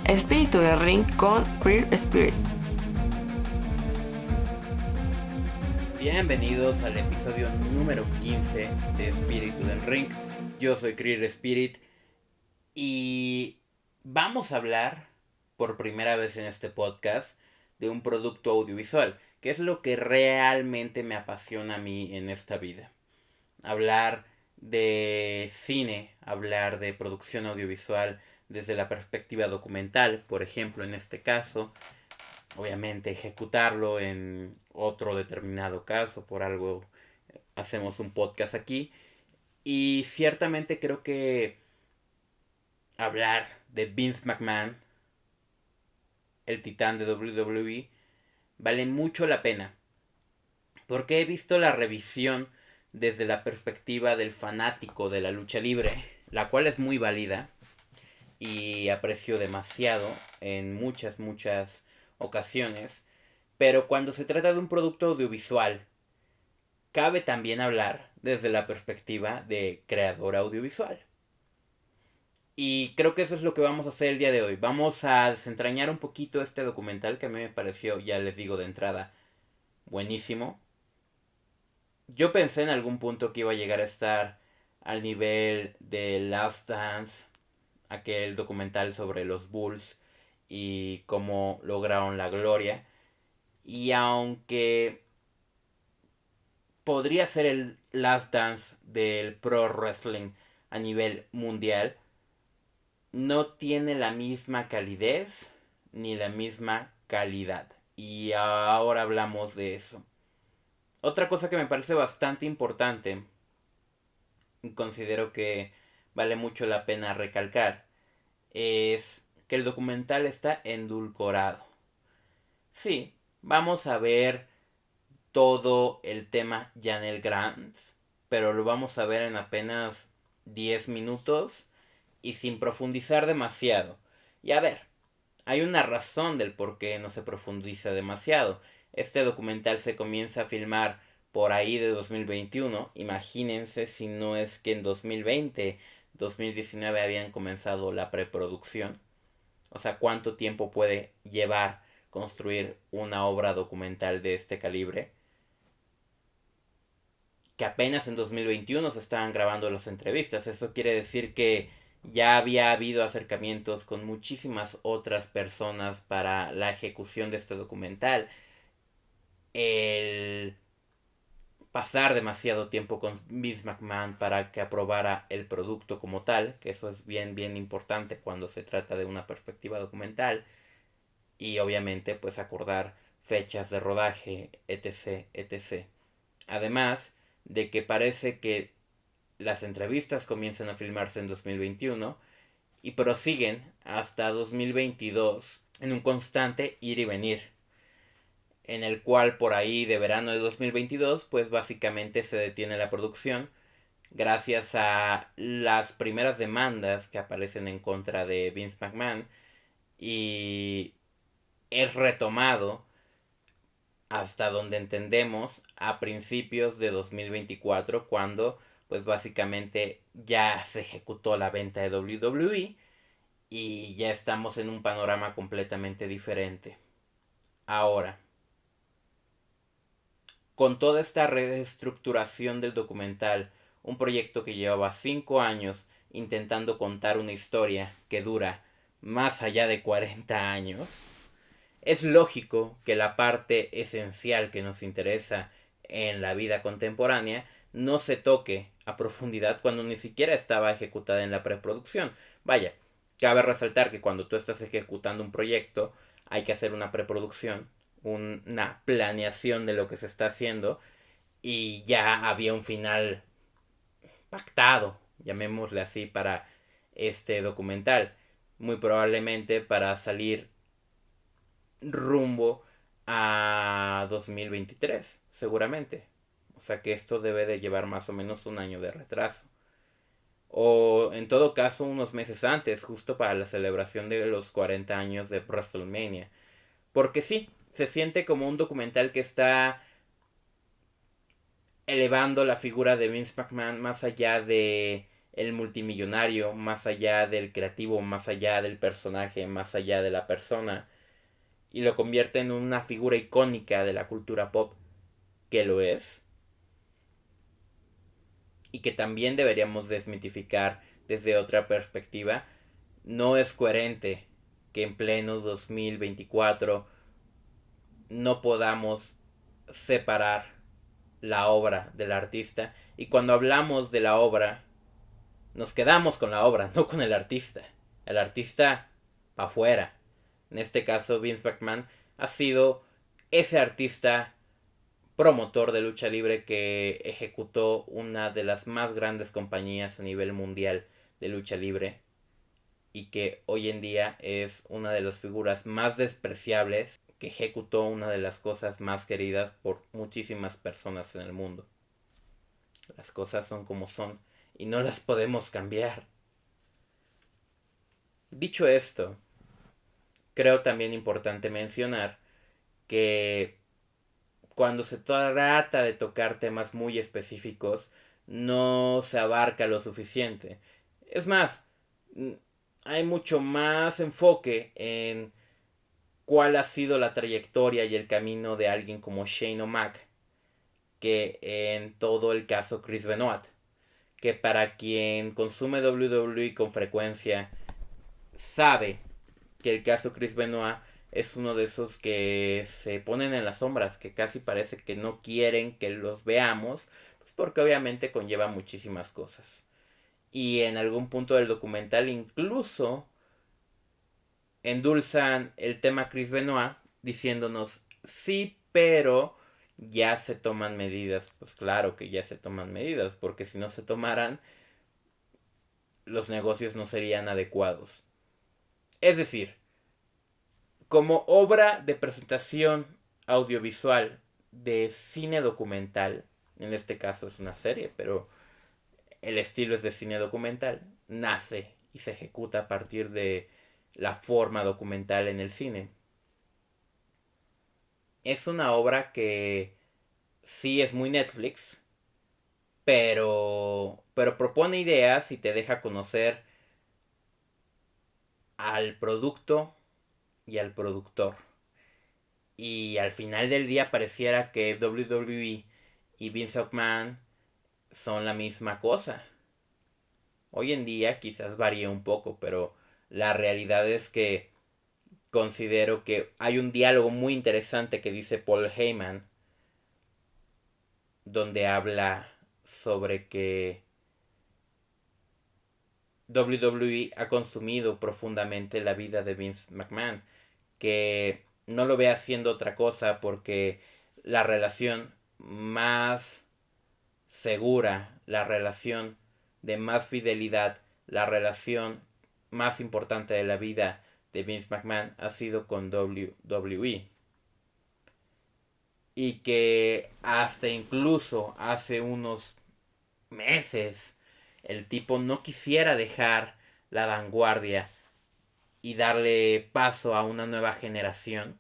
Espíritu del Ring con Queer Spirit. Bienvenidos al episodio número 15 de Espíritu del Ring. Yo soy Queer Spirit y vamos a hablar por primera vez en este podcast de un producto audiovisual, que es lo que realmente me apasiona a mí en esta vida. Hablar de cine, hablar de producción audiovisual desde la perspectiva documental, por ejemplo, en este caso, obviamente ejecutarlo en otro determinado caso, por algo hacemos un podcast aquí. Y ciertamente creo que hablar de Vince McMahon, el titán de WWE, vale mucho la pena. Porque he visto la revisión desde la perspectiva del fanático de la lucha libre, la cual es muy válida y aprecio demasiado en muchas ocasiones. Pero cuando se trata de un producto audiovisual, cabe también hablar desde la perspectiva de creador audiovisual. Y creo que eso es lo que vamos a hacer el día de hoy. Vamos a desentrañar un poquito este documental que a mí me pareció, ya les digo de entrada, buenísimo. Yo pensé en algún punto que iba a llegar a estar al nivel de Last Dance, aquel documental sobre los Bulls y cómo lograron la gloria. Y aunque podría ser el Last Dance del pro wrestling a nivel mundial, no tiene la misma calidez ni la misma calidad. Y ahora hablamos de eso. Otra cosa que me parece bastante importante y considero que vale mucho la pena recalcar es que el documental está endulcorado. Sí, vamos a ver todo el tema Janelle Grant, pero lo vamos a ver en apenas 10 minutos y sin profundizar demasiado. Y a ver, hay una razón del por qué no se profundiza demasiado. Este documental se comienza a filmar por ahí de 2021. Imagínense si no es que en 2020, 2019 habían comenzado la preproducción. O sea, ¿cuánto tiempo puede llevar construir una obra documental de este calibre? Que apenas en 2021 se estaban grabando las entrevistas. Eso quiere decir que ya había habido acercamientos con muchísimas otras personas para la ejecución de este documental. El pasar demasiado tiempo con Vince McMahon para que aprobara el producto como tal, que eso es bien importante cuando se trata de una perspectiva documental. Y obviamente pues acordar fechas de rodaje, etc. Además de que parece que las entrevistas comienzan a filmarse en 2021 y prosiguen hasta 2022 en un constante ir y venir, en el cual por ahí de verano de 2022 pues básicamente se detiene la producción gracias a las primeras demandas que aparecen en contra de Vince McMahon y es retomado hasta donde entendemos a principios de 2024 cuando pues básicamente ya se ejecutó la venta de WWE y ya estamos en un panorama completamente diferente. Ahora, con toda esta reestructuración del documental, un proyecto que llevaba 5 años intentando contar una historia que dura más allá de 40 años, es lógico que la parte esencial que nos interesa en la vida contemporánea no se toque a profundidad cuando ni siquiera estaba ejecutada en la preproducción. Vaya, cabe resaltar que cuando tú estás ejecutando un proyecto hay que hacer una preproducción, una planeación de lo que se está haciendo y ya había un final pactado, llamémosle así, para este documental. Muy probablemente para salir rumbo a 2023, seguramente. O sea que esto debe de llevar más o menos un año de retraso. O en todo caso unos meses antes, justo para la celebración de los 40 años de WrestleMania. Porque sí, se siente como un documental que está elevando la figura de Vince McMahon más allá de el multimillonario, más allá del creativo, más allá del personaje, más allá de la persona, y lo convierte en una figura icónica de la cultura pop, que lo es, y que también deberíamos desmitificar desde otra perspectiva. No es coherente que en pleno 2024 no podamos separar la obra del artista, y cuando hablamos de la obra nos quedamos con la obra, no con el artista pa' afuera. En este caso Vince McMahon ha sido ese artista promotor de lucha libre que ejecutó una de las más grandes compañías a nivel mundial de lucha libre, y que hoy en día es una de las figuras más despreciables, que ejecutó una de las cosas más queridas por muchísimas personas en el mundo. Las cosas son como son y no las podemos cambiar. Dicho esto, creo también importante mencionar que cuando se trata de tocar temas muy específicos, no se abarca lo suficiente. Es más, hay mucho más enfoque en cuál ha sido la trayectoria y el camino de alguien como Shane O'Mac que en todo el caso Chris Benoit, que para quien consume WWE con frecuencia sabe que el caso Chris Benoit es uno de esos que se ponen en las sombras, que casi parece que no quieren que los veamos, pues porque obviamente conlleva muchísimas cosas. Y en algún punto del documental incluso endulzan el tema Chris Benoit diciéndonos sí, pero ya se toman medidas. Pues claro que ya se toman medidas, porque si no se tomaran, los negocios no serían adecuados. Es decir, como obra de presentación audiovisual de cine documental, en este caso es una serie, pero el estilo es de cine documental, nace y se ejecuta a partir de la forma documental en el cine. Es una obra que sí es muy Netflix, pero propone ideas y te deja conocer al producto y al productor. Y al final del día pareciera que WWE y Vince McMahon son la misma cosa. Hoy en día quizás varía un poco, pero la realidad es que considero que hay un diálogo muy interesante que dice Paul Heyman, donde habla sobre que WWE ha consumido profundamente la vida de Vince McMahon, que no lo ve haciendo otra cosa porque la relación más segura, la relación de más fidelidad, la relación más importante de la vida de Vince McMahon ha sido con WWE. Y que hasta incluso hace unos meses el tipo no quisiera dejar la vanguardia y darle paso a una nueva generación.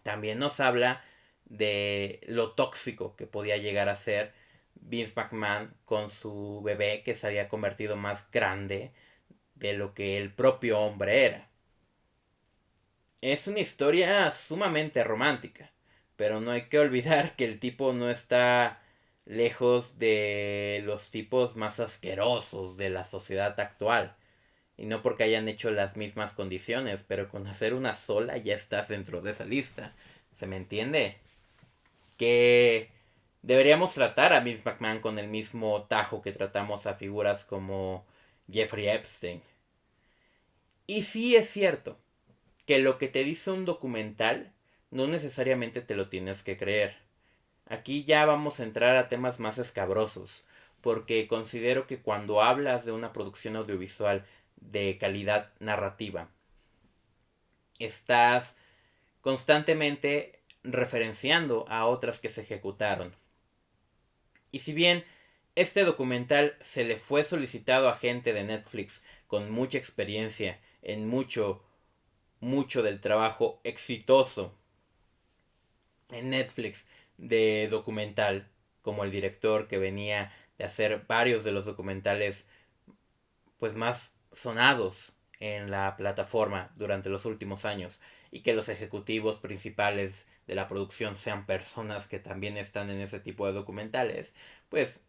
También nos habla de lo tóxico que podía llegar a ser Vince McMahon con su bebé, que se había convertido más grande de lo que el propio hombre era. Es una historia sumamente romántica, pero no hay que olvidar que el tipo no está lejos de los tipos más asquerosos de la sociedad actual. Y no porque hayan hecho las mismas condiciones, pero con hacer una sola ya estás dentro de esa lista. ¿Se me entiende? Que deberíamos tratar a Vince McMahon con el mismo tajo que tratamos a figuras como Jeffrey Epstein. Y sí es cierto que lo que te dice un documental no necesariamente te lo tienes que creer. Aquí ya vamos a entrar a temas más escabrosos, porque considero que cuando hablas de una producción audiovisual de calidad narrativa, estás constantemente referenciando a otras que se ejecutaron. Y si bien este documental se le fue solicitado a gente de Netflix con mucha experiencia en mucho del trabajo exitoso en Netflix de documental, como el director que venía de hacer varios de los documentales pues más sonados en la plataforma durante los últimos años, y que los ejecutivos principales de la producción sean personas que también están en ese tipo de documentales, pues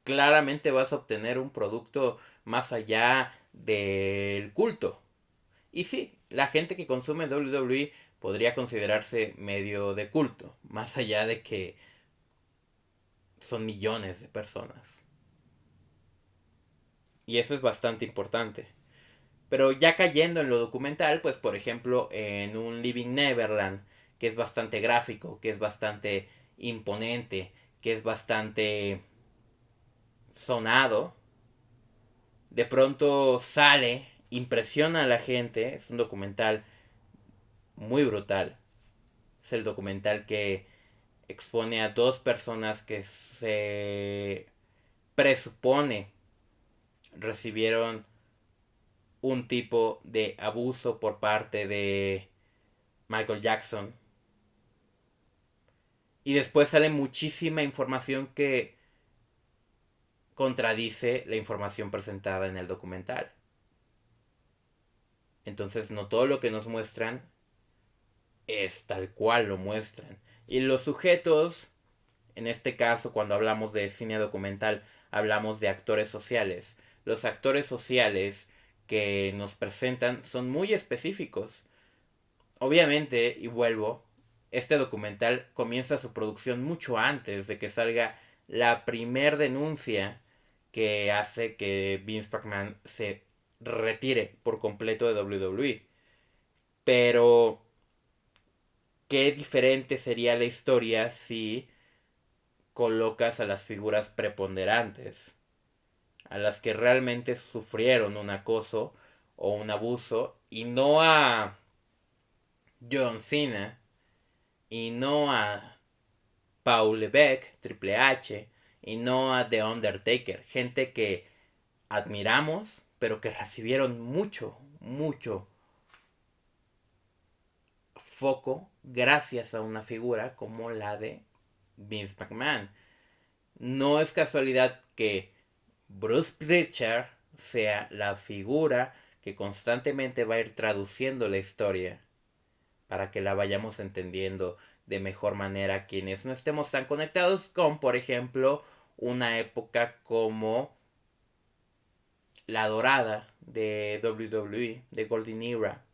claramente vas a obtener un producto más allá del culto. Y sí, la gente que consume WWE podría considerarse medio de culto, más allá de que son millones de personas. Y eso es bastante importante. Pero ya cayendo en lo documental, pues por ejemplo en un Living Neverland, que es bastante gráfico, que es bastante imponente, que es bastante sonado, de pronto sale, impresiona a la gente, es un documental muy brutal. Es el documental que expone a dos personas que se presupone recibieron un tipo de abuso por parte de Michael Jackson. Y después sale muchísima información que contradice la información presentada en el documental. Entonces no todo lo que nos muestran es tal cual lo muestran. Y los sujetos, en este caso cuando hablamos de cine documental, hablamos de actores sociales. Los actores sociales que nos presentan son muy específicos. Obviamente, y vuelvo, este documental comienza su producción mucho antes de que salga la primer denuncia que hace que Vince McMahon se retire por completo de WWE. Pero qué diferente sería la historia si colocas a las figuras preponderantes, a las que realmente sufrieron un acoso o un abuso, y no a John Cena, y no a Paul Levesque, Triple H, y no a The Undertaker. Gente que admiramos, pero que recibieron mucho foco gracias a una figura como la de Vince McMahon. No es casualidad que Bruce Pritchard sea la figura que constantemente va a ir traduciendo la historia para que la vayamos entendiendo de mejor manera quienes no estemos tan conectados con, por ejemplo, una época como la dorada de WWE, de Golden Era.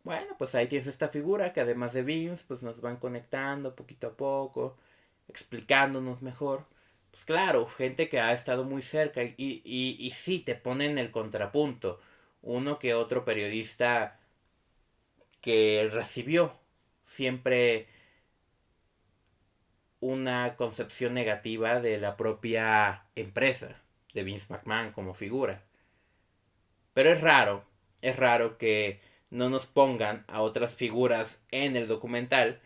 Bueno, pues ahí tienes esta figura que además de Vince, pues nos van conectando poquito a poco, explicándonos mejor. Pues claro, gente que ha estado muy cerca y sí, te ponen el contrapunto. Uno que otro periodista que recibió siempre una concepción negativa de la propia empresa, de Vince McMahon como figura. Pero es raro que no nos pongan a otras figuras en el documental,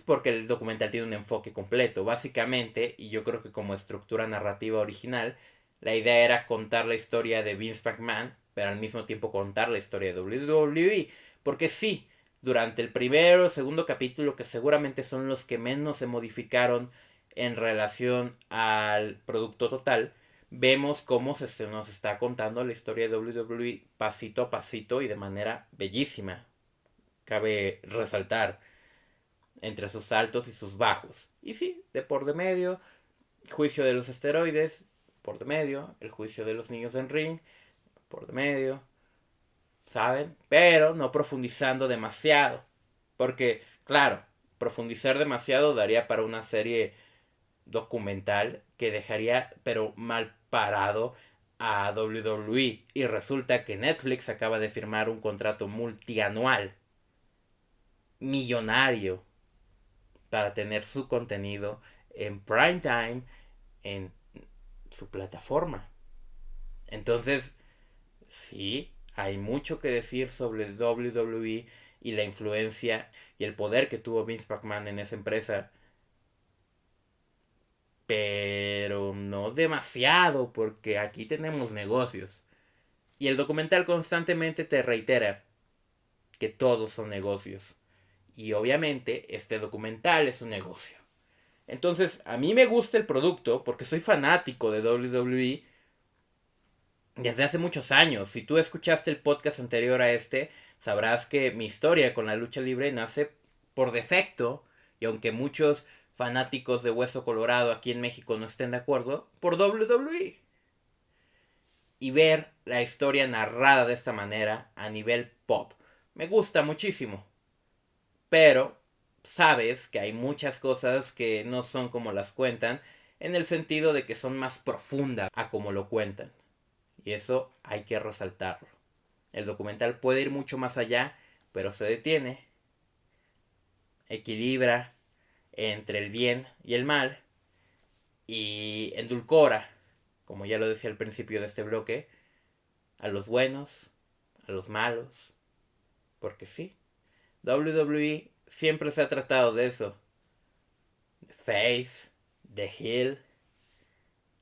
porque el documental tiene un enfoque completo. Básicamente, y yo creo que como estructura narrativa original, la idea era contar la historia de Vince McMahon, pero al mismo tiempo contar la historia de WWE. Porque sí, durante el primero o segundo capítulo, que seguramente son los que menos se modificaron en relación al producto total, vemos cómo se nos está contando la historia de WWE pasito a pasito y de manera bellísima. Cabe resaltar, entre sus altos y sus bajos. Y sí, de por de medio, juicio de los esteroides, por de medio, el juicio de los niños en ring, por de medio, ¿saben? Pero no profundizando demasiado. Porque, claro, profundizar demasiado daría para una serie documental que dejaría, pero mal parado, a WWE. Y resulta que Netflix acaba de firmar un contrato multianual, millonario, para tener su contenido en prime time en su plataforma. Entonces, sí, hay mucho que decir sobre WWE y la influencia y el poder que tuvo Vince McMahon en esa empresa, pero no demasiado, porque aquí tenemos negocios. Y el documental constantemente te reitera que todos son negocios. Y obviamente este documental es un negocio. Entonces, a mí me gusta el producto porque soy fanático de WWE desde hace muchos años. Si tú escuchaste el podcast anterior a este, sabrás que mi historia con la lucha libre nace por defecto, y aunque muchos fanáticos de Hueso Colorado aquí en México no estén de acuerdo, por WWE. Y ver la historia narrada de esta manera a nivel pop me gusta muchísimo. Pero sabes que hay muchas cosas que no son como las cuentan, en el sentido de que son más profundas a como lo cuentan. Y eso hay que resaltarlo. El documental puede ir mucho más allá, pero se detiene, equilibra entre el bien y el mal y endulcora, como ya lo decía al principio de este bloque, a los buenos, a los malos, porque sí, WWE siempre se ha tratado de eso, de face, de heel,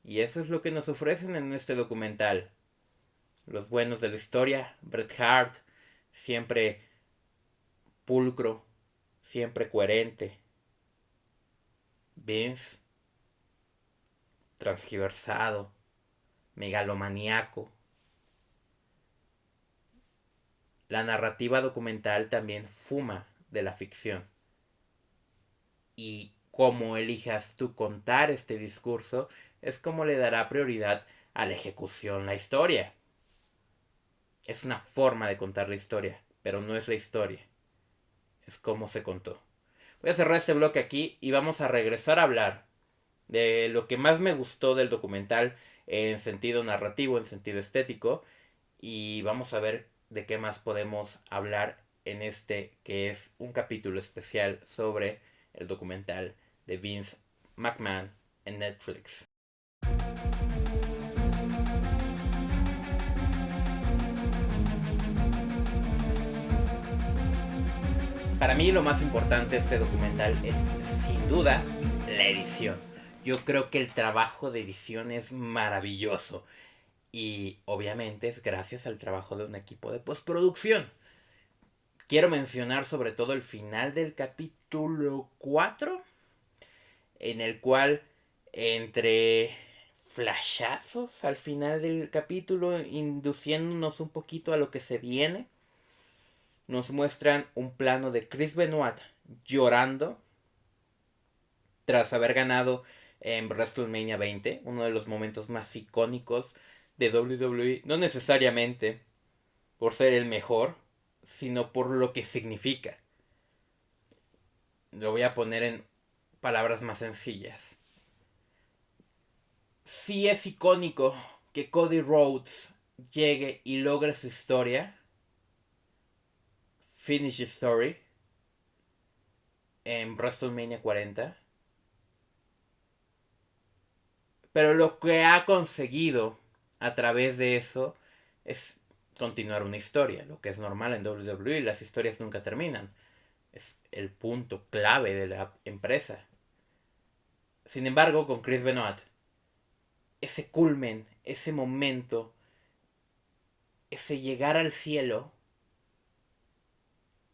y eso es lo que nos ofrecen en este documental. Los buenos de la historia, Bret Hart, siempre pulcro, siempre coherente. Vince, transgiversado, megalomaníaco. La narrativa documental también fuma de la ficción. Y cómo elijas tú contar este discurso es como le dará prioridad a la ejecución la historia. Es una forma de contar la historia, pero no es la historia. Es cómo se contó. Voy a cerrar este bloque aquí y vamos a regresar a hablar de lo que más me gustó del documental en sentido narrativo, en sentido estético, y vamos a ver de qué más podemos hablar en este que es un capítulo especial sobre el documental de Vince McMahon en Netflix. Para mí lo más importante de este documental es sin duda la edición. Yo creo que el trabajo de edición es maravilloso. Y obviamente es gracias al trabajo de un equipo de postproducción. Quiero mencionar sobre todo el final del capítulo 4, en el cual entre flashazos al final del capítulo, induciéndonos un poquito a lo que se viene, nos muestran un plano de Chris Benoit llorando tras haber ganado en WrestleMania 20, uno de los momentos más icónicos de WWE, no necesariamente por ser el mejor, sino por lo que significa. Lo voy a poner en palabras más sencillas. Sí es icónico que Cody Rhodes llegue y logre su historia, finish story, en WrestleMania 40. Pero lo que ha conseguido a través de eso es continuar una historia, lo que es normal en WWE, las historias nunca terminan. Es el punto clave de la empresa. Sin embargo, con Chris Benoit, ese culmen, ese momento, ese llegar al cielo,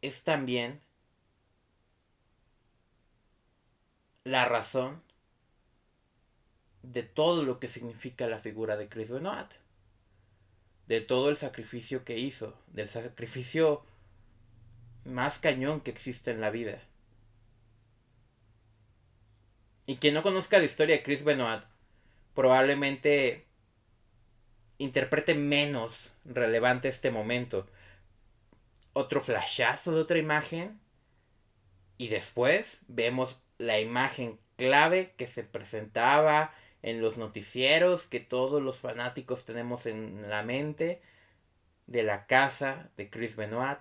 es también la razón de todo lo que significa la figura de Chris Benoit. De todo el sacrificio que hizo, del sacrificio más cañón que existe en la vida. Y quien no conozca la historia de Chris Benoit, probablemente interprete menos relevante este momento. Otro flashazo de otra imagen. Y después vemos la imagen clave que se presentaba en los noticieros que todos los fanáticos tenemos en la mente de la casa de Chris Benoit,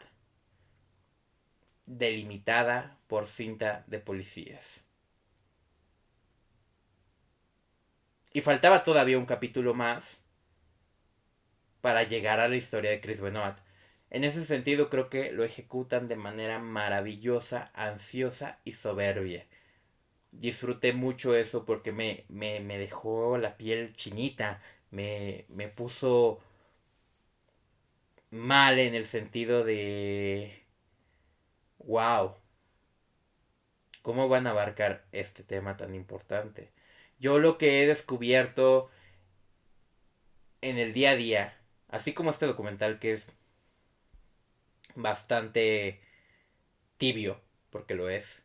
delimitada por cinta de policías. Y faltaba todavía un capítulo más para llegar a la historia de Chris Benoit. En ese sentido creo que lo ejecutan de manera maravillosa, ansiosa y soberbia. Disfruté mucho eso porque me dejó la piel chinita, me puso mal en el sentido de wow, ¿Cómo van a abarcar este tema tan importante? Yo lo que he descubierto en el día a día, así como este documental que es bastante tibio, porque lo es,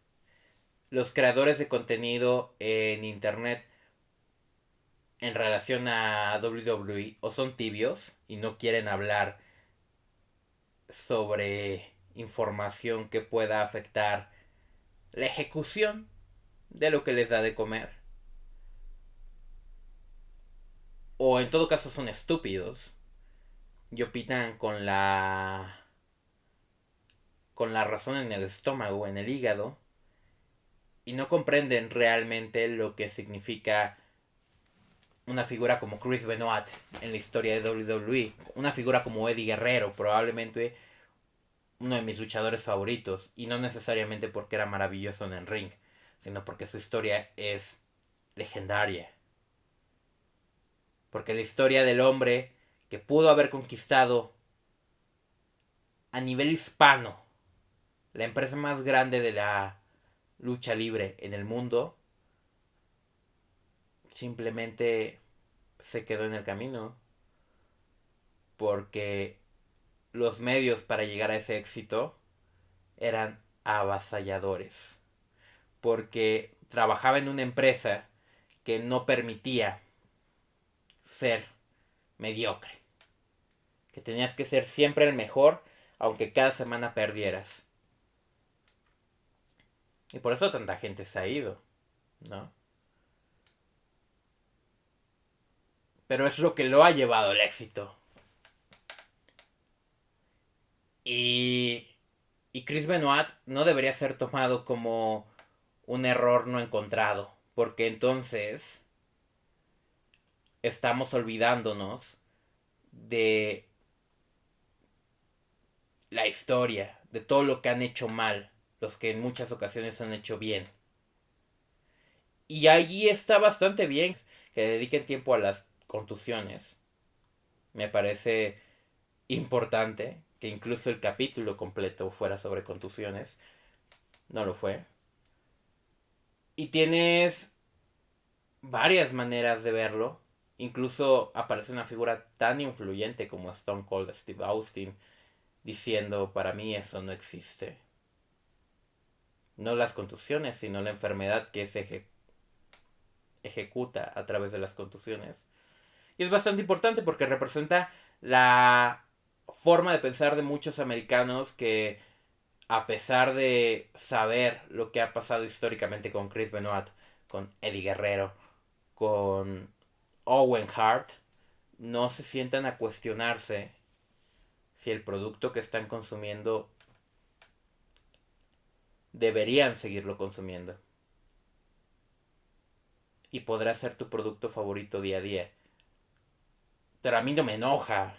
los creadores de contenido en internet en relación a WWE o son tibios y no quieren hablar sobre información que pueda afectar la ejecución de lo que les da de comer, o en todo caso son estúpidos y opinan con la razón en el estómago, en el hígado, y no comprenden realmente lo que significa una figura como Chris Benoit en la historia de WWE, una figura como Eddie Guerrero, probablemente uno de mis luchadores favoritos, y no necesariamente porque era maravilloso en el ring, sino porque su historia es legendaria. Porque la historia del hombre que pudo haber conquistado a nivel hispano la empresa más grande de la lucha libre en el mundo, simplemente se quedó en el camino. Porque los medios para llegar a ese éxito eran avasalladores. Porque trabajaba en una empresa que no permitía ser mediocre. Que tenías que ser siempre el mejor, aunque cada semana perdieras. Y por eso tanta gente se ha ido, ¿no? Pero es lo que lo ha llevado al éxito. Y, y Chris Benoit no debería ser tomado como un error no encontrado. Porque entonces estamos olvidándonos de la historia, de todo lo que han hecho mal, los que en muchas ocasiones han hecho bien. Y allí está bastante bien que dediquen tiempo a las contusiones. Me parece importante que incluso el capítulo completo fuera sobre contusiones. No lo fue. Y tienes varias maneras de verlo. Incluso aparece una figura tan influyente como Stone Cold Steve Austin diciendo, para mí eso no existe. No las contusiones, sino la enfermedad que se ejecuta a través de las contusiones. Y es bastante importante porque representa la forma de pensar de muchos americanos que, a pesar de saber lo que ha pasado históricamente con Chris Benoit, con Eddie Guerrero, con Owen Hart, no se sientan a cuestionarse si el producto que están consumiendo deberían seguirlo consumiendo. Y podrá ser tu producto favorito día a día. Pero a mí no me enoja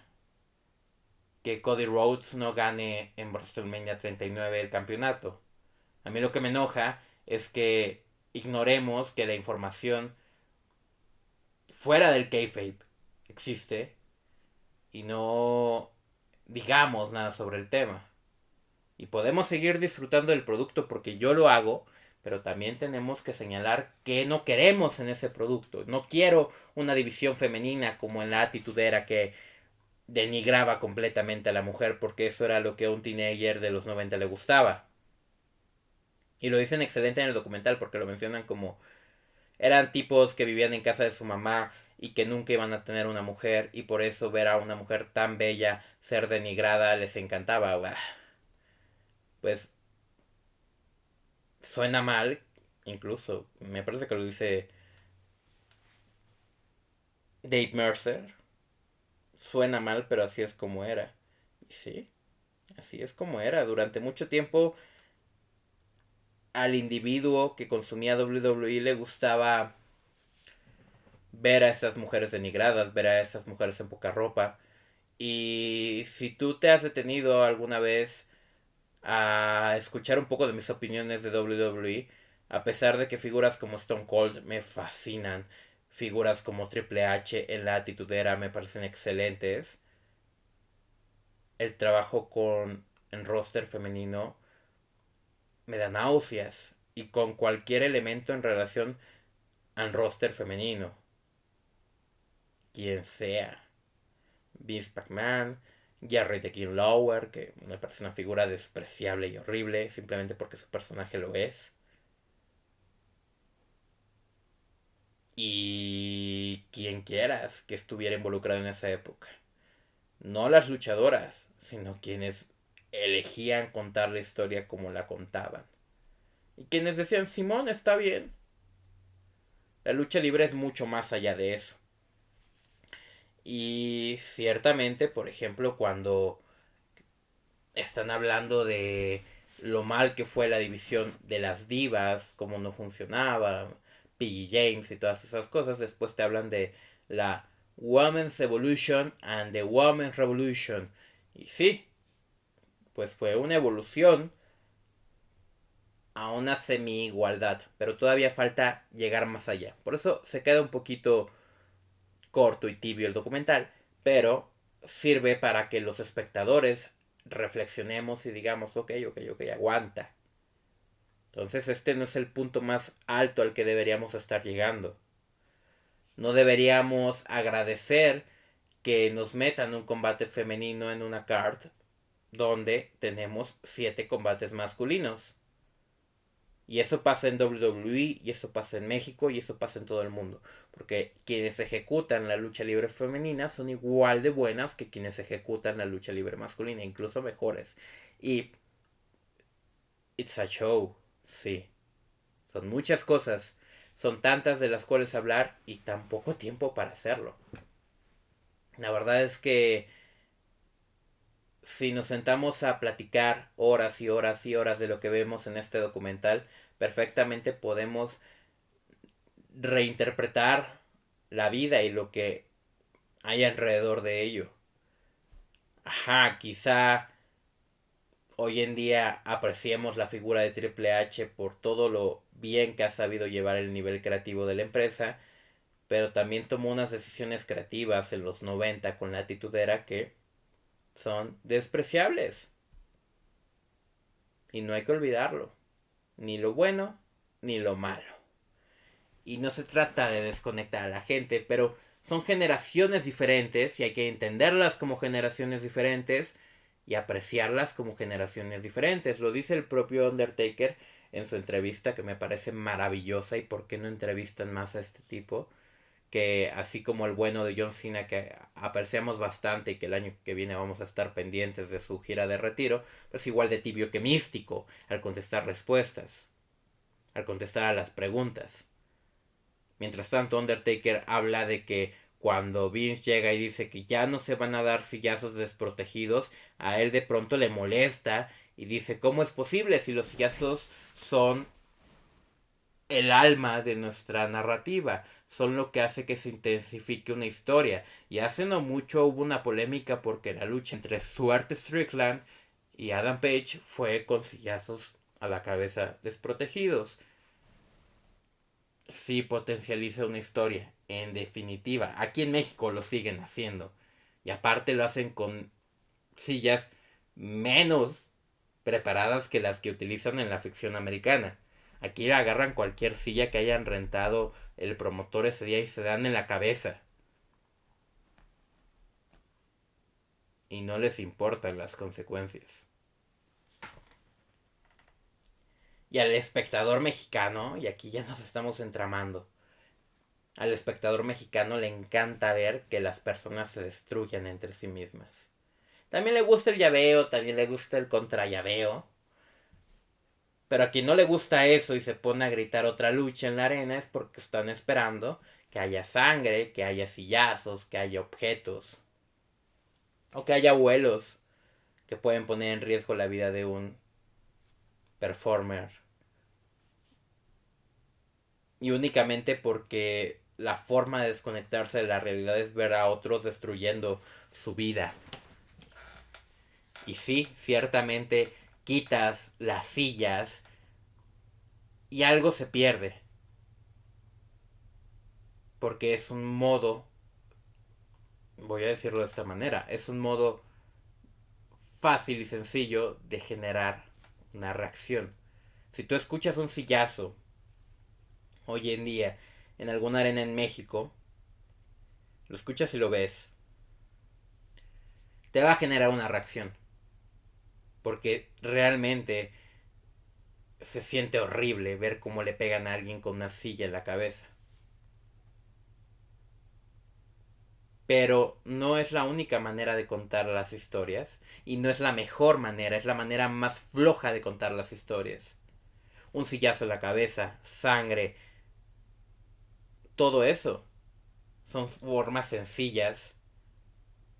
que Cody Rhodes no gane en WrestleMania 39 el campeonato. A mí lo que me enoja es que ignoremos que la información fuera del kayfabe existe y no digamos nada sobre el tema. Y podemos seguir disfrutando del producto porque yo lo hago, pero también tenemos que señalar que no queremos en ese producto. No quiero una división femenina como en la Attitude que denigraba completamente a la mujer porque eso era lo que a un teenager de los 90 le gustaba. Y lo dicen excelente en el documental porque lo mencionan como eran tipos que vivían en casa de su mamá y que nunca iban a tener una mujer y por eso ver a una mujer tan bella ser denigrada les encantaba. Pues suena mal, incluso me parece que lo dice Dave Mercer. Suena mal, pero así es como era. Y sí, así es como era. Durante mucho tiempo al individuo que consumía WWE le gustaba ver a esas mujeres denigradas, ver a esas mujeres en poca ropa. Y si tú te has detenido alguna vez a escuchar un poco de mis opiniones de WWE, a pesar de que figuras como Stone Cold me fascinan, figuras como Triple H en la Attitude me parecen excelentes, el trabajo con el roster femenino me da náuseas. y con cualquier elemento en relación al roster femenino. Quien sea. Vince McMahon, Jerry the King Lawler, que me parece una figura despreciable y horrible, simplemente porque su personaje lo es. Y quien quieras que estuviera involucrado en esa época. No las luchadoras, sino quienes elegían contar la historia como la contaban. Y quienes decían, Simón, está bien. La lucha libre es mucho más allá de eso. Y ciertamente, por ejemplo, cuando están hablando de lo mal que fue la división de las divas, cómo no funcionaba, Piggy James y todas esas cosas, después te hablan de la Women's Evolution and the Women's Revolution. Y sí, pues fue una evolución a una semi-igualdad, pero todavía falta llegar más allá. Por eso se queda un poquito corto y tibio el documental, pero sirve para que los espectadores reflexionemos y digamos, ok, aguanta. Entonces este no es el punto más alto al que deberíamos estar llegando. No deberíamos agradecer que nos metan un combate femenino en una card donde tenemos 7 combates masculinos. Y eso pasa en WWE, y eso pasa en México, y eso pasa en todo el mundo. Porque quienes ejecutan la lucha libre femenina son igual de buenas que quienes ejecutan la lucha libre masculina, incluso mejores. Y it's a show, sí. Son muchas cosas, son tantas de las cuales hablar y tan poco tiempo para hacerlo. La verdad es que si nos sentamos a platicar horas y horas y horas de lo que vemos en este documental, perfectamente podemos reinterpretar la vida y lo que hay alrededor de ello. Ajá, quizá hoy en día apreciemos la figura de Triple H por todo lo bien que ha sabido llevar el nivel creativo de la empresa, pero también tomó unas decisiones creativas en los 90 con la atitudera que son despreciables. Y no hay que olvidarlo. Ni lo bueno, ni lo malo. Y no se trata de desconectar a la gente, pero son generaciones diferentes y hay que entenderlas como generaciones diferentes y apreciarlas como generaciones diferentes. Lo dice el propio Undertaker en su entrevista, que me parece maravillosa. Y por qué no entrevistan más a este tipo, que así como el bueno de John Cena, que apreciamos bastante y que el año que viene vamos a estar pendientes de su gira de retiro, pues igual de tibio que místico al contestar respuestas, al contestar a las preguntas. Mientras tanto, Undertaker habla de que cuando Vince llega y dice que ya no se van a dar sillazos desprotegidos, a él de pronto le molesta y dice, ¿cómo es posible si los sillazos son el alma de nuestra narrativa? Son lo que hace que se intensifique una historia. Y hace no mucho hubo una polémica porque la lucha entre Stuart Strickland y Adam Page fue con sillazos a la cabeza desprotegidos. Sí potencializa una historia, en definitiva. Aquí en México lo siguen haciendo. Y aparte lo hacen con sillas menos preparadas que las que utilizan en la ficción americana. Aquí agarran cualquier silla que hayan rentado el promotor ese día y se dan en la cabeza. Y no les importan las consecuencias. Y al espectador mexicano, y aquí ya nos estamos entramando, al espectador mexicano le encanta ver que las personas se destruyan entre sí mismas. También le gusta el llaveo, también le gusta el contrallaveo. Pero a quien no le gusta eso y se pone a gritar otra lucha en la arena es porque están esperando que haya sangre, que haya sillazos, que haya objetos. O que haya vuelos que pueden poner en riesgo la vida de un performer. Y únicamente porque la forma de desconectarse de la realidad es ver a otros destruyendo su vida. Y sí, ciertamente quitas las sillas y algo se pierde. Porque es un modo, voy a decirlo de esta manera, es un modo fácil y sencillo de generar una reacción. Si tú escuchas un sillazo hoy en día en alguna arena en México, lo escuchas y lo ves, te va a generar una reacción. Porque realmente se siente horrible ver cómo le pegan a alguien con una silla en la cabeza. Pero no es la única manera de contar las historias. Y no es la mejor manera, es la manera más floja de contar las historias. Un sillazo en la cabeza, sangre, todo eso son formas sencillas,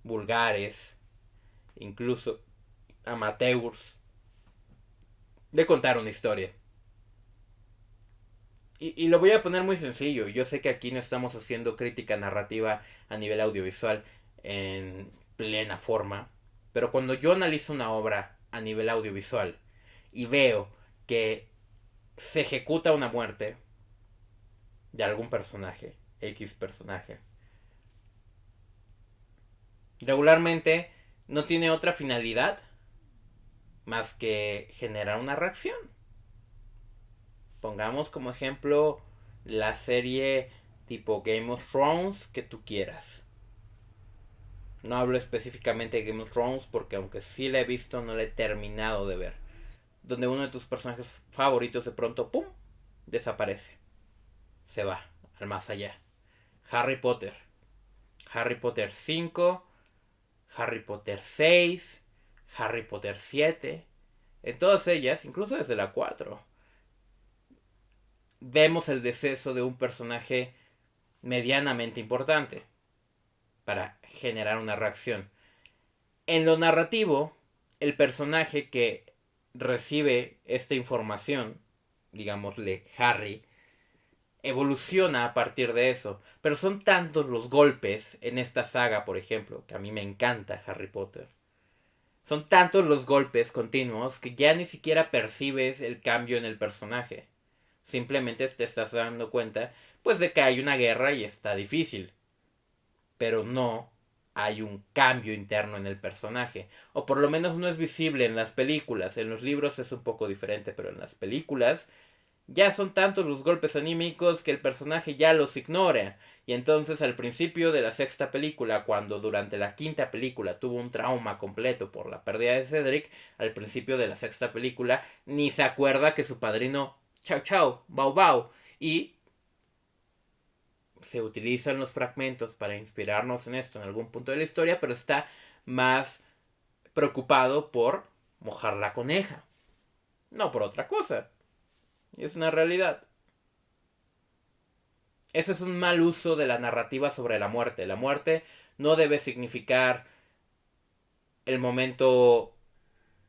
vulgares, incluso amateurs, de contar una historia. Y lo voy a poner muy sencillo. Yo sé que aquí no estamos haciendo crítica narrativa a nivel audiovisual en plena forma. Pero cuando yo analizo una obra a nivel audiovisual y veo que se ejecuta una muerte de algún personaje, X personaje, regularmente no tiene otra finalidad más que generar una reacción. Pongamos como ejemplo la serie tipo Game of Thrones que tú quieras. No hablo específicamente de Game of Thrones porque aunque sí la he visto, no la he terminado de ver. Donde uno de tus personajes favoritos de pronto, ¡pum!, desaparece. Se va al más allá. Harry Potter. Harry Potter 5, Harry Potter 6, Harry Potter 7. En todas ellas, incluso desde la 4, vemos el deceso de un personaje medianamente importante para generar una reacción. En lo narrativo, el personaje que recibe esta información, digámosle Harry, evoluciona a partir de eso. Pero son tantos los golpes en esta saga, por ejemplo, que a mí me encanta Harry Potter. Son tantos los golpes continuos que ya ni siquiera percibes el cambio en el personaje. Simplemente te estás dando cuenta, pues, de que hay una guerra y está difícil. Pero no hay un cambio interno en el personaje. O por lo menos no es visible en las películas. En los libros es un poco diferente, pero en las películas ya son tantos los golpes anímicos que el personaje ya los ignora. Y entonces al principio de la sexta película, cuando durante la quinta película tuvo un trauma completo por la pérdida de Cedric, al principio de la sexta película ni se acuerda que su padrino chao chao, bau bau, y se utilizan los fragmentos para inspirarnos en esto en algún punto de la historia, pero está más preocupado por mojar la coneja, no por otra cosa. Es una realidad. Ese es un mal uso de la narrativa sobre la muerte. La muerte no debe significar el momento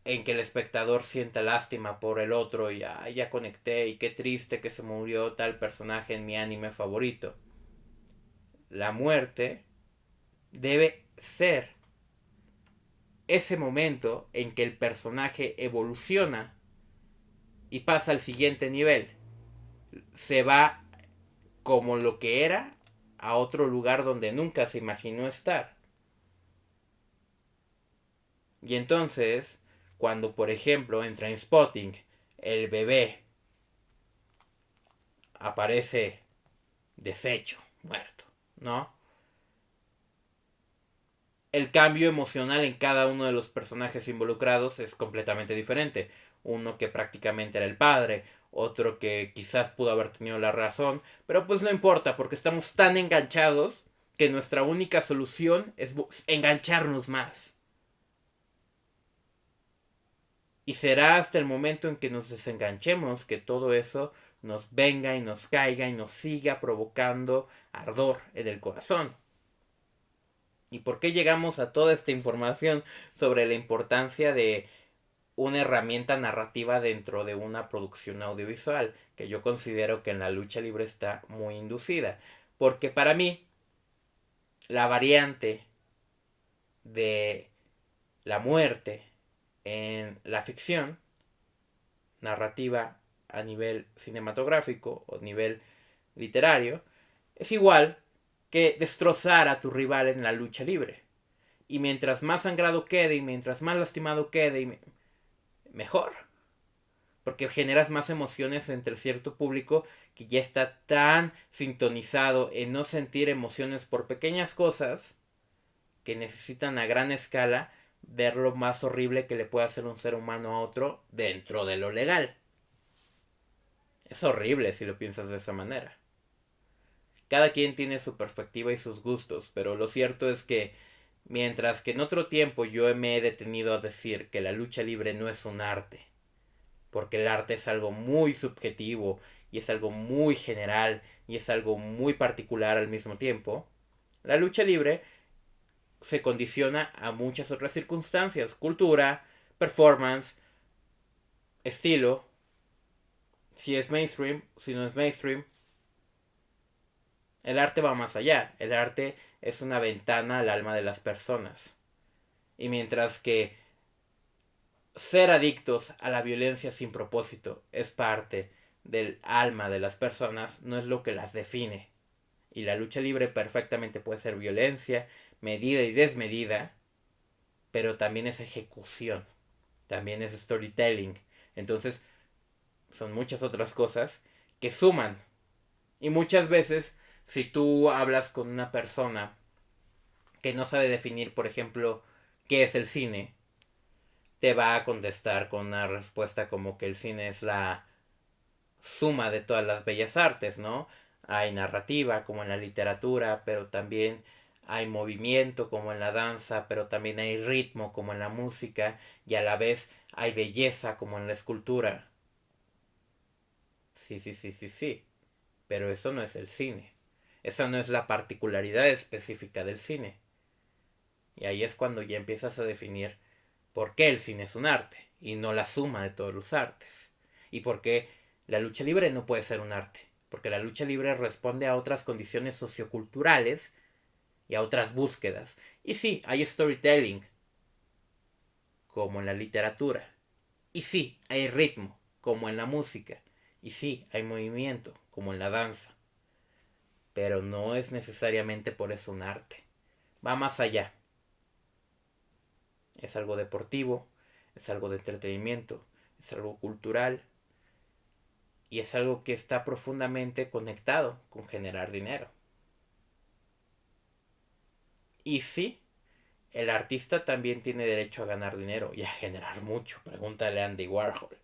en que el espectador sienta lástima por el otro y ya conecté y qué triste que se murió tal personaje en mi anime favorito. La muerte debe ser ese momento en que el personaje evoluciona y pasa al siguiente nivel. Se va como lo que era a otro lugar donde nunca se imaginó estar. Y entonces, cuando por ejemplo en Trainspotting el bebé aparece deshecho, muerto, ¿no? El cambio emocional en cada uno de los personajes involucrados es completamente diferente. Uno que prácticamente era el padre, otro que quizás pudo haber tenido la razón, pero pues no importa porque estamos tan enganchados que nuestra única solución es engancharnos más. Y será hasta el momento en que nos desenganchemos que todo eso nos venga y nos caiga y nos siga provocando ardor en el corazón. ¿Y por qué llegamos a toda esta información sobre la importancia de una herramienta narrativa dentro de una producción audiovisual? Que yo considero que en la lucha libre está muy inducida. Porque para mí, la variante de la muerte en la ficción narrativa a nivel cinematográfico o nivel literario es igual que destrozar a tu rival en la lucha libre. Y mientras más sangrado quede y mientras más lastimado quede, mejor. porque generas más emociones entre cierto público que ya está tan sintonizado en no sentir emociones por pequeñas cosas que necesitan a gran escala ver lo más horrible que le puede hacer un ser humano a otro dentro de lo legal. Es horrible si lo piensas de esa manera. Cada quien tiene su perspectiva y sus gustos, pero lo cierto es que mientras que en otro tiempo yo me he detenido a decir que la lucha libre no es un arte, porque el arte es algo muy subjetivo y es algo muy general y es algo muy particular al mismo tiempo, la lucha libre se condiciona a muchas otras circunstancias, cultura, performance, estilo, si es mainstream, si no es mainstream. El arte va más allá, el arte es una ventana al alma de las personas. Y mientras que ser adictos a la violencia sin propósito es parte del alma de las personas, no es lo que las define. Y la lucha libre perfectamente puede ser violencia, medida y desmedida, pero también es ejecución, también es storytelling. Entonces, son muchas otras cosas que suman. Y muchas veces, si tú hablas con una persona que no sabe definir, por ejemplo, qué es el cine, te va a contestar con una respuesta como que el cine es la suma de todas las bellas artes, ¿no? Hay narrativa como en la literatura, pero también hay movimiento como en la danza, pero también hay ritmo como en la música y a la vez hay belleza como en la escultura. Sí, sí, sí, sí, sí. Pero eso no es el cine. Esa no es la particularidad específica del cine. Y ahí es cuando ya empiezas a definir por qué el cine es un arte y no la suma de todos los artes. Y por qué la lucha libre no puede ser un arte. Porque la lucha libre responde a otras condiciones socioculturales y a otras búsquedas. Y sí, hay storytelling, como en la literatura. Y sí, hay ritmo, como en la música. Y sí, hay movimiento, como en la danza. Pero no es necesariamente por eso un arte. Va más allá. Es algo deportivo, es algo de entretenimiento, es algo cultural y es algo que está profundamente conectado con generar dinero. Y sí, el artista también tiene derecho a ganar dinero y a generar mucho. Pregúntale a Andy Warhol.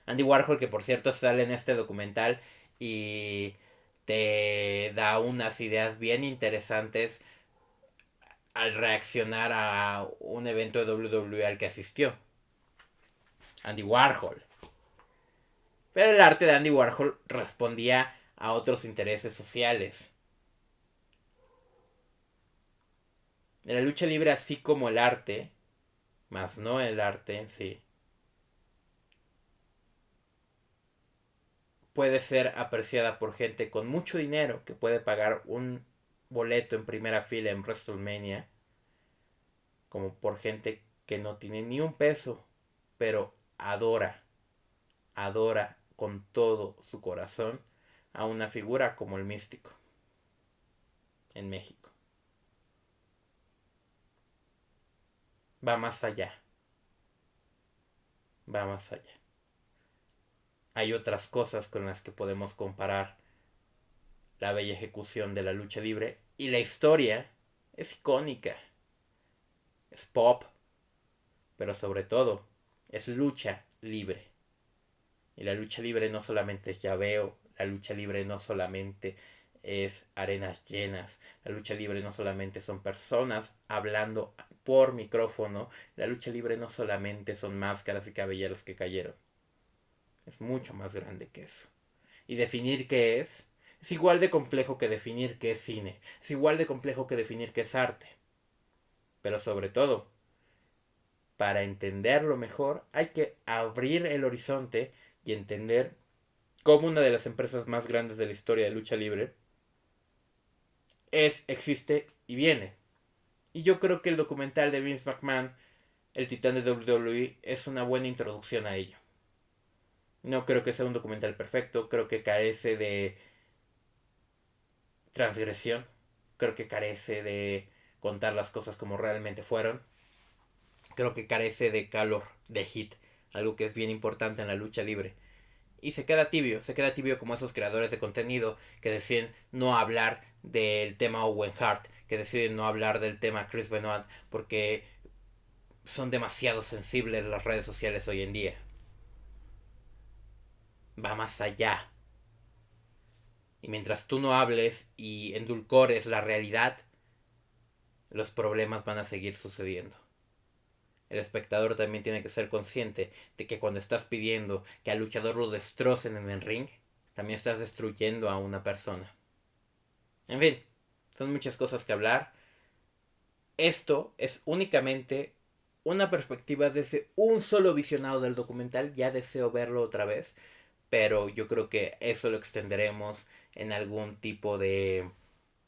Andy Warhol, que por cierto sale en este documental y te da unas ideas bien interesantes al reaccionar a un evento de WWE al que asistió. Andy Warhol. Pero el arte de Andy Warhol respondía a otros intereses sociales. La lucha libre, así como el arte, más no el arte en sí, puede ser apreciada por gente con mucho dinero que puede pagar un boleto en primera fila en WrestleMania, como por gente que no tiene ni un peso, pero adora con todo su corazón a una figura como el Místico en México. Va más allá, va más allá. Hay otras cosas con las que podemos comparar la bella ejecución de la lucha libre y la historia es icónica, es pop, pero sobre todo es lucha libre. Y la lucha libre no solamente es llaveo, la lucha libre no solamente es arenas llenas, la lucha libre no solamente son personas hablando por micrófono, la lucha libre no solamente son máscaras y cabelleros que cayeron, es mucho más grande que eso. Y definir qué es igual de complejo que definir qué es cine, es igual de complejo que definir qué es arte. Pero sobre todo, para entenderlo mejor, hay que abrir el horizonte y entender cómo una de las empresas más grandes de la historia de lucha libre existe y viene. Y yo creo que el documental de Vince McMahon, el titán de WWE, es una buena introducción a ello. No creo que sea un documental perfecto, creo que carece de transgresión, creo que carece de contar las cosas como realmente fueron, creo que carece de calor, de hit algo que es bien importante en la lucha libre. Y se queda tibio como esos creadores de contenido que deciden no hablar del tema Owen Hart, que deciden no hablar del tema Chris Benoit, porque son demasiado sensibles las redes sociales hoy en día. Va más allá. Y mientras tú no hables y endulcores la realidad, los problemas van a seguir sucediendo. El espectador también tiene que ser consciente de que cuando estás pidiendo que al luchador lo destrocen en el ring, también estás destruyendo a una persona. En fin, son muchas cosas que hablar. Esto es únicamente una perspectiva desde un solo visionado del documental. Ya deseo verlo otra vez, pero yo creo que eso lo extenderemos en algún tipo de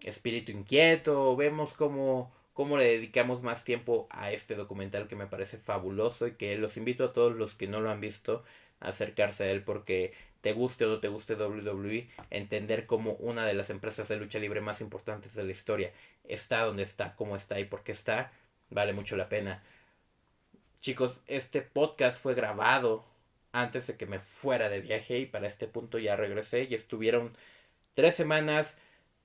espíritu inquieto. Vemos cómo le dedicamos más tiempo a este documental que me parece fabuloso y que los invito a todos los que no lo han visto a acercarse a él, porque te guste o no te guste WWE, entender cómo una de las empresas de lucha libre más importantes de la historia está donde está, cómo está y por qué está, vale mucho la pena. Chicos, este podcast fue grabado antes de que me fuera de viaje y para este punto ya regresé y estuvieron 3 semanas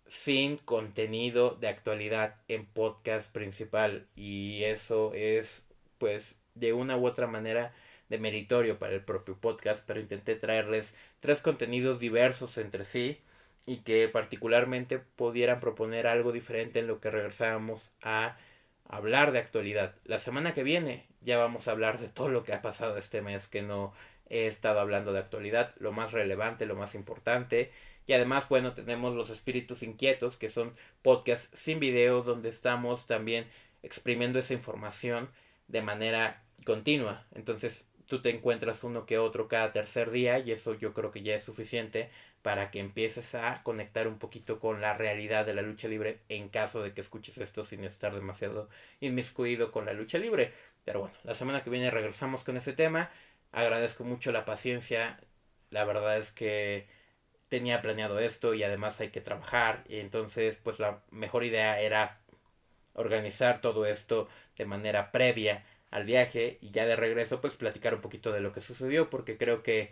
sin contenido de actualidad en podcast principal, y eso es pues de una u otra manera de meritorio para el propio podcast, pero intenté traerles 3 contenidos diversos entre sí y que particularmente pudieran proponer algo diferente en lo que regresábamos a hablar de actualidad. La semana que viene ya vamos a hablar de todo lo que ha pasado este mes que no he estado hablando de actualidad, lo más relevante, lo más importante. Y además, bueno, tenemos los espíritus inquietos, que son podcasts sin video, donde estamos también exprimiendo esa información de manera continua. Entonces, tú te encuentras uno que otro cada tercer día y eso yo creo que ya es suficiente para que empieces a conectar un poquito con la realidad de la lucha libre en caso de que escuches esto sin estar demasiado inmiscuido con la lucha libre. Pero bueno, la semana que viene regresamos con ese tema. Agradezco mucho la paciencia. La verdad es que tenía planeado esto y además hay que trabajar, y entonces pues la mejor idea era organizar todo esto de manera previa al viaje y ya de regreso pues platicar un poquito de lo que sucedió, porque creo que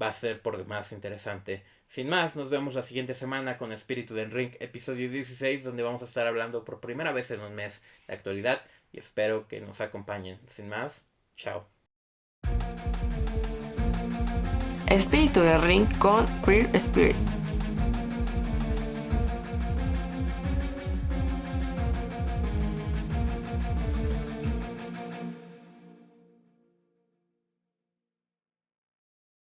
va a ser por demás interesante. Sin más, nos vemos la siguiente semana con Espíritu del Ring, episodio 16, donde vamos a estar hablando por primera vez en un mes de actualidad y espero que nos acompañen. Sin más, chao. Espíritu del Ring con Queer Spirit.